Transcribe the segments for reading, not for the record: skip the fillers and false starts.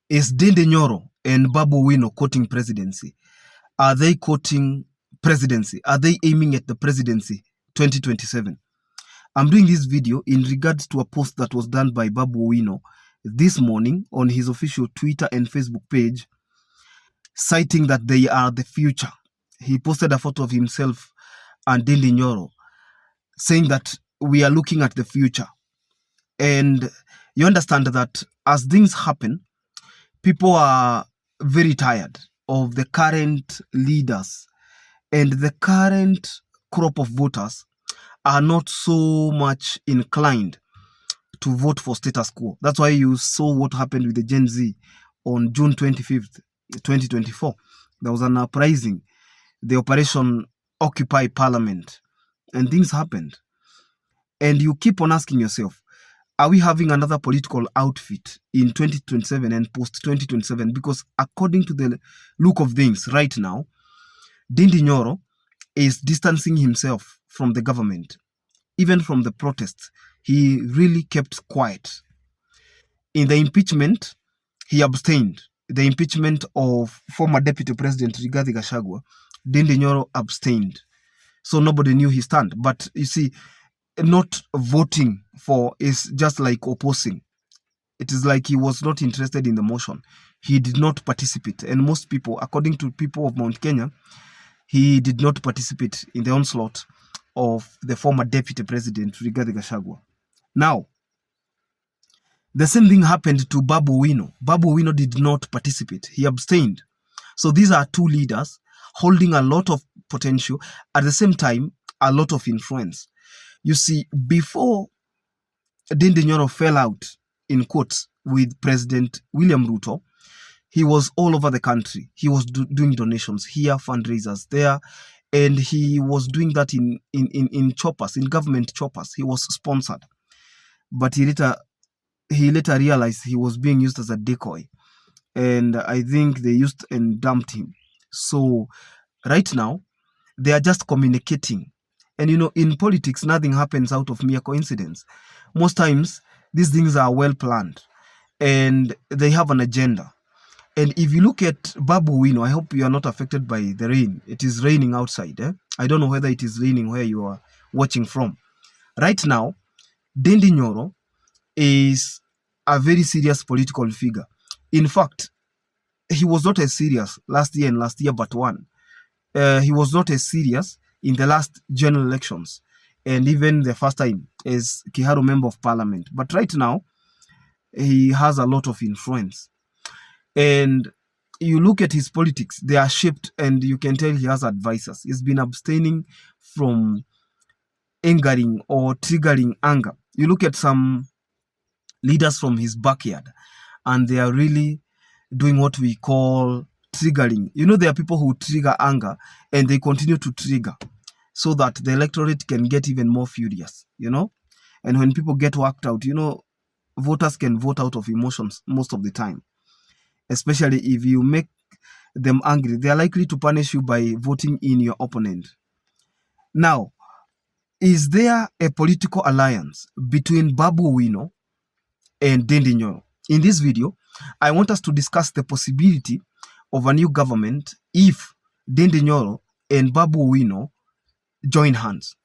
Is Ndindi Nyoro and Babu Owino quoting presidency? Are they quoting presidency? Are they aiming at the presidency 2027? I'm doing this video in regards to a post that was done by Babu Owino this morning on his official Twitter and Facebook page, citing that they are the future. He posted a photo of himself and Ndindi Nyoro, saying that we are looking at the future. And you understand that as things happen, people are very tired of the current leaders, and the current crop of voters are not so much inclined to vote for status quo. That's why you saw what happened with the Gen Z on June 25th, 2024. There was an uprising, the Operation Occupy Parliament, and things happened. And you keep on asking yourself, are we having another political outfit in 2027 and post-2027? Because according to the look of things right now, Ndindi Nyoro is distancing himself from the government. Even from the protests, he really kept quiet. In the impeachment, he abstained. The impeachment of former Deputy President Rigathi Gachagua, Ndindi Nyoro abstained. So nobody knew his stand. But you see, not voting for is just like opposing. It is like he was not interested in the motion. He did not participate. And most people, according to people of Mount Kenya, he did not participate in the onslaught of the former Deputy President Rigathi Gachagua. Now, the same thing happened to Babu Owino. Babu Owino did not participate. He abstained. So these are two leaders holding a lot of potential, at the same time, a lot of influence. You see, before Ndindi Nyoro fell out, in quotes, with President William Ruto, he was all over the country. He was doing donations here, fundraisers there, and he was doing that in choppers, in government choppers. He was sponsored. But he later realized he was being used as a decoy. And I think they used and dumped him. So right now, they are just communicating. And you know, in politics, nothing happens out of mere coincidence. Most times, these things are well planned and they have an agenda. And if you look at Babu Owino, I hope you are not affected by the rain. It is raining outside. I don't know whether it is raining where you are watching from. Right now, Ndindi Nyoro is a very serious political figure. In fact, he was not as serious last year and last year but one. He was not as serious in the last general elections and even the first time as Kiharu Member of Parliament. But right now, he has a lot of influence. And you look at his politics, they are shaped, and you can tell he has advisors. He's been abstaining from angering or triggering anger. You look at some leaders from his backyard, and they are really doing what we call triggering. You know, there are people who trigger anger, and they continue to trigger so that the electorate can get even more furious, you know? And when people get worked out, you know, voters can vote out of emotions most of the time. Especially if you make them angry, they are likely to punish you by voting in your opponent. Now, is there a political alliance between Babu Owino and Ndindi Nyoro? In this video, I want us to discuss the possibility of a new government if Ndindi Nyoro and Babu Owino join hands.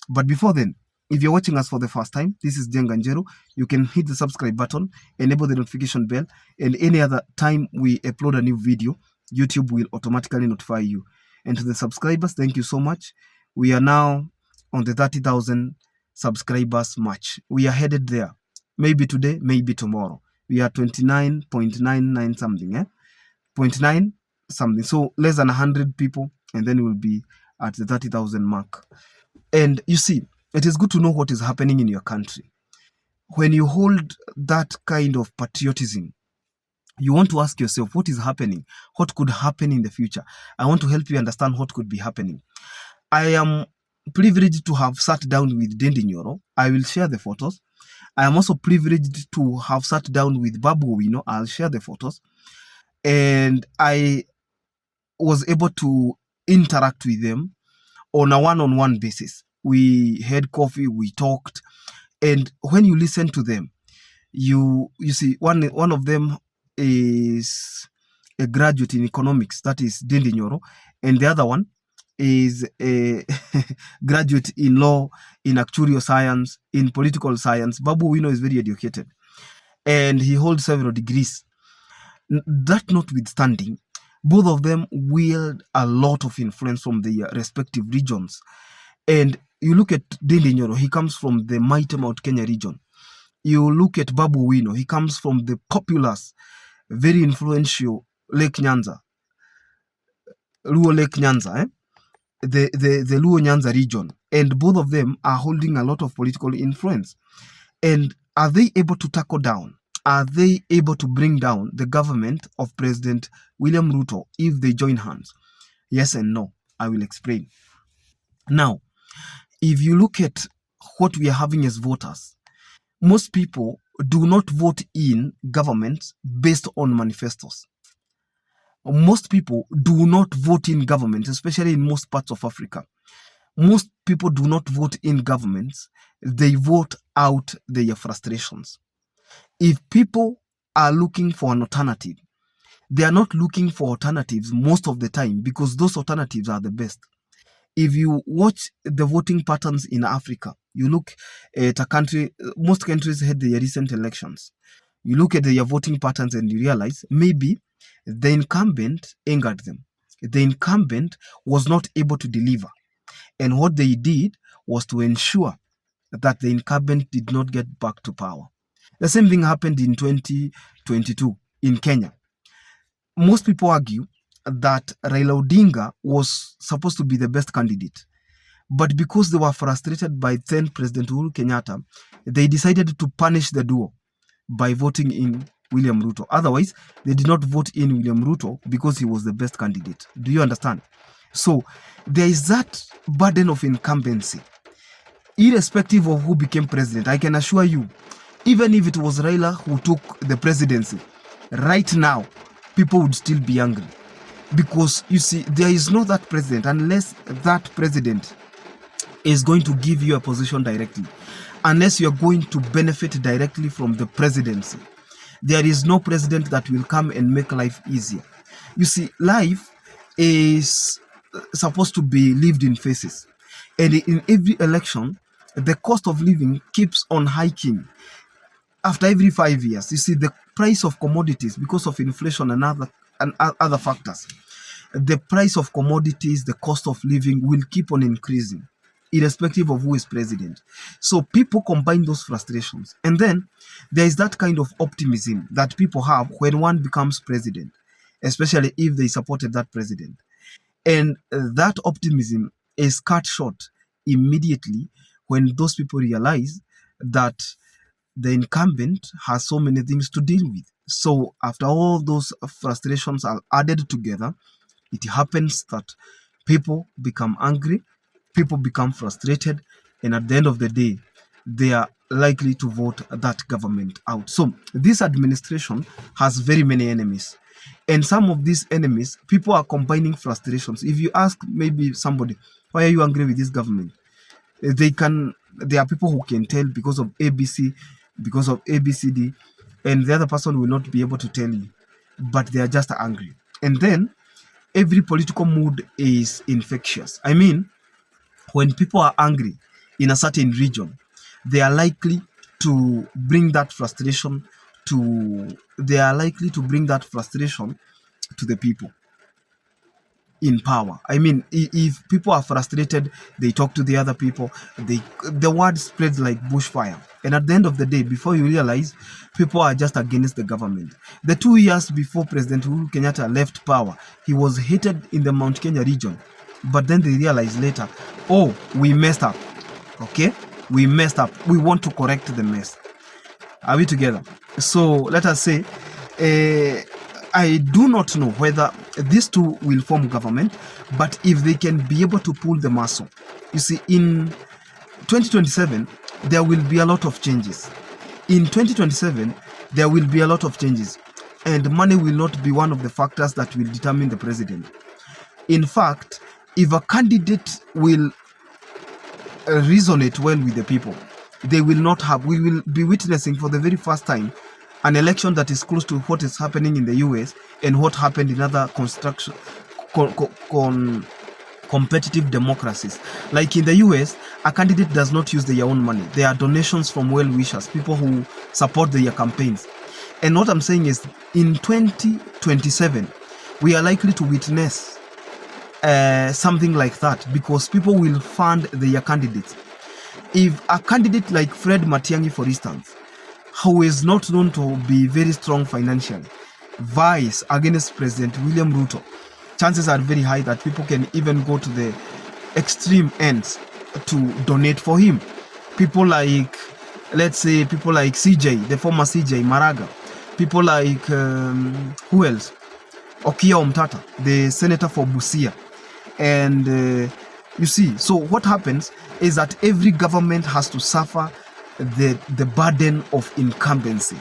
But before then, if you're watching us for the first time, this is Nyero. You can hit the subscribe button, enable the notification bell, and any other time we upload a new video, YouTube will automatically notify you. And to the subscribers, thank you so much. We are now on the 30,000 subscribers march. We are headed there. Maybe today, maybe tomorrow. We are 29.99 something, 0.9 something. So less than 100 people, and then we'll be at the 30,000 mark. And you see, it is good to know what is happening in your country. When you hold that kind of patriotism, you want to ask yourself, what is happening? What could happen in the future? I want to help you understand what could be happening. I am privileged to have sat down with Ndindi Nyoro. I will share the photos. I am also privileged to have sat down with Babu Owino. I'll share the photos. And I was able to interact with them on a one-on-one basis. We had coffee, we talked, and when you listen to them, you see one of them is a graduate in economics, that is Ndindi Nyoro, and the other one is a graduate in law, in actuarial science, in political science. Babu Owino is very educated, and he holds several degrees. That notwithstanding, both of them wield a lot of influence from their respective regions. And you look at Ndindi Nyoro, he comes from the mighty Mount Kenya region. You look at Babu Owino, he comes from the populous, very influential Lake Nyanza, Luo Lake Nyanza, the Luo Nyanza region. And both of them are holding a lot of political influence. And are they able to tackle down? Are they able to bring down the government of President William Ruto if they join hands? Yes and no. I will explain. Now, if you look at what we are having as voters, most people do not vote in governments based on manifestos. Most people do not vote in governments, especially in most parts of Africa. Most people do not vote in governments. They vote out their frustrations. If people are looking for an alternative, they are not looking for alternatives most of the time because those alternatives are the best. If you watch the voting patterns in Africa, you look at a country, most countries had their recent elections. You look at their voting patterns and you realize maybe the incumbent angered them. The incumbent was not able to deliver. And what they did was to ensure that the incumbent did not get back to power. The same thing happened in 2022 in Kenya. Most people argue that Raila Odinga was supposed to be the best candidate. But because they were frustrated by then President Uhuru Kenyatta, they decided to punish the duo by voting in William Ruto. Otherwise, they did not vote in William Ruto because he was the best candidate. Do you understand? So there is that burden of incumbency. Irrespective of who became president, I can assure you, even if it was Raila who took the presidency, right now, people would still be angry. Because, you see, there is no that president unless that president is going to give you a position directly. Unless you're going to benefit directly from the presidency. There is no president that will come and make life easier. You see, life is supposed to be lived in phases. And in every election, the cost of living keeps on hiking. After every 5 years, you see the price of commodities, because of inflation and other factors, the price of commodities, the cost of living will keep on increasing, irrespective of who is president. So people combine those frustrations. And then there is that kind of optimism that people have when one becomes president, especially if they supported that president. And that optimism is cut short immediately when those people realize that the incumbent has so many things to deal with. So after all those frustrations are added together, it happens that people become angry, people become frustrated, and at the end of the day, they are likely to vote that government out. So this administration has very many enemies. And some of these enemies, people are combining frustrations. If you ask maybe somebody, why are you angry with this government? There are people who can tell because of ABC, because of ABCD, and the other person will not be able to tell you, but they are just angry. And then every political mood is infectious. I mean, when people are angry in a certain region, they are likely to bring that frustration to the people in power. I mean, if people are frustrated, they talk to the other people, the word spreads like bushfire. And at the end of the day, before you realize, people are just against the government. The 2 years before President Uhuru Kenyatta left power, he was hated in the Mount Kenya region. But then they realized later, oh, we messed up. Okay? We messed up. We want to correct the mess. Are we together? So let us say, I do not know whether these two will form government, but if they can be able to pull the muscle. You see, in 2027, there will be a lot of changes. In 2027, there will be a lot of changes, and money will not be one of the factors that will determine the president. In fact, if a candidate will resonate well with the people, we will be witnessing for the very first time an election that is close to what is happening in the US and what happened in other competitive democracies. Like in the US, a candidate does not use their own money. There are donations from well-wishers, people who support their campaigns. And what I'm saying is, in 2027, we are likely to witness something like that, because people will fund their candidates. If a candidate like Fred Matiang'i, for instance, who is not known to be very strong financially, vies against President William Ruto, chances are very high that people can even go to the extreme ends to donate for him. People like, let's say, people like CJ, the former CJ Maraga, people like, who else? Okia Omtata, the senator for Busia. And you see, so what happens is that every government has to suffer the burden of incumbency.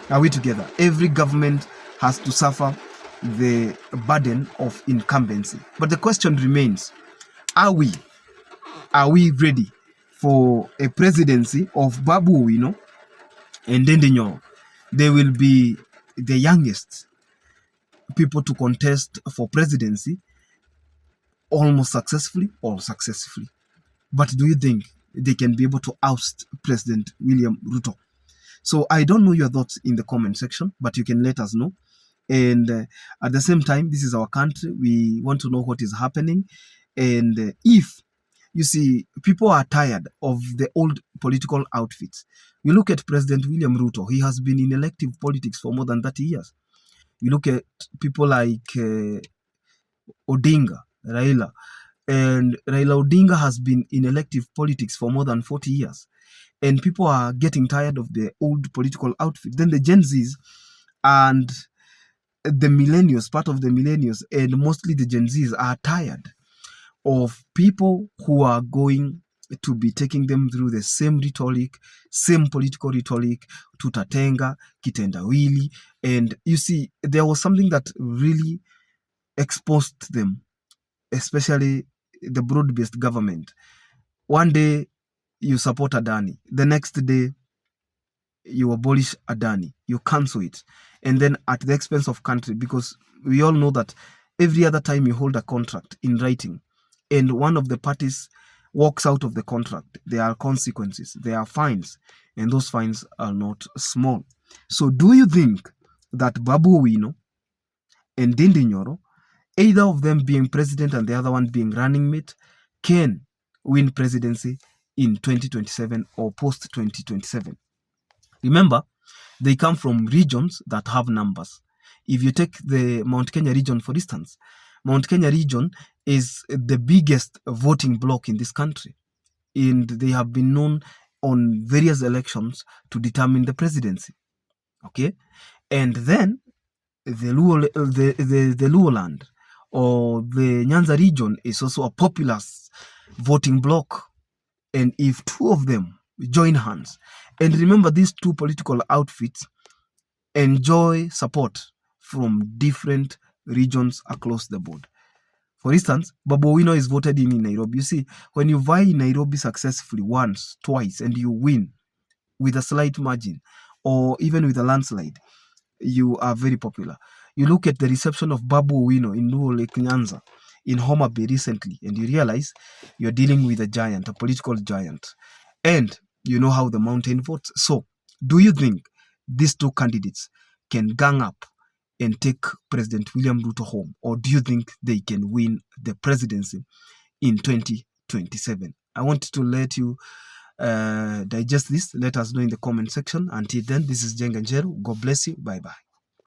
Are we together? Every government has to suffer the burden of incumbency. But the question remains, are we ready for a presidency of Babu Owino and Ndindi Nyoro? They will be the youngest people to contest for presidency, almost successfully or successfully. But do you think they can be able to oust President William Ruto? So I don't know your thoughts in the comment section, but you can let us know. And at the same time, this is our country. We want to know what is happening. And if you see, people are tired of the old political outfits. You look at President William Ruto. He has been in elective politics for more than 30 years. You look at people like Odinga, Raila. And Raila Odinga has been in elective politics for more than 40 years. And people are getting tired of the old political outfit. Then the Gen Zs and the millennials, part of the millennials, and mostly the Gen Zs are tired of people who are going to be taking them through the same rhetoric, same political rhetoric, tutatenga, kitendawili. And you see, there was something that really exposed them, especially the broad-based government. One day you support Adani, the next day you abolish Adani, you cancel it, and then at the expense of country, because we all know that every other time you hold a contract in writing and one of the parties walks out of the contract, there are consequences, there are fines, and those fines are not small. So do you think that Babu Owino and Ndindi Nyoro, either of them being president and the other one being running mate, can win presidency in 2027 or post 2027? Remember, they come from regions that have numbers. If you take the Mount Kenya region, for instance, Mount Kenya region is the biggest voting bloc in this country, and they have been known on various elections to determine the presidency. Okay, and then the Luo land or the Nyanza region is also a populous voting bloc. And if two of them join hands, and remember, these two political outfits enjoy support from different regions across the board. For instance, Babu Owino is voted in Nairobi. You see, when you vie in Nairobi successfully once, twice, and you win with a slight margin or even with a landslide, you are very popular. You look at the reception of Babu Owino in Luo Lake Nyanza in Homa Bay recently, and you realize you're dealing with a giant, a political giant. And you know how the mountain votes. So, do you think these two candidates can gang up and take President William Ruto home? Or do you think they can win the presidency in 2027? I want to let you digest this. Let us know in the comment section. Until then, this is Jenga Njeru. God bless you. Bye-bye.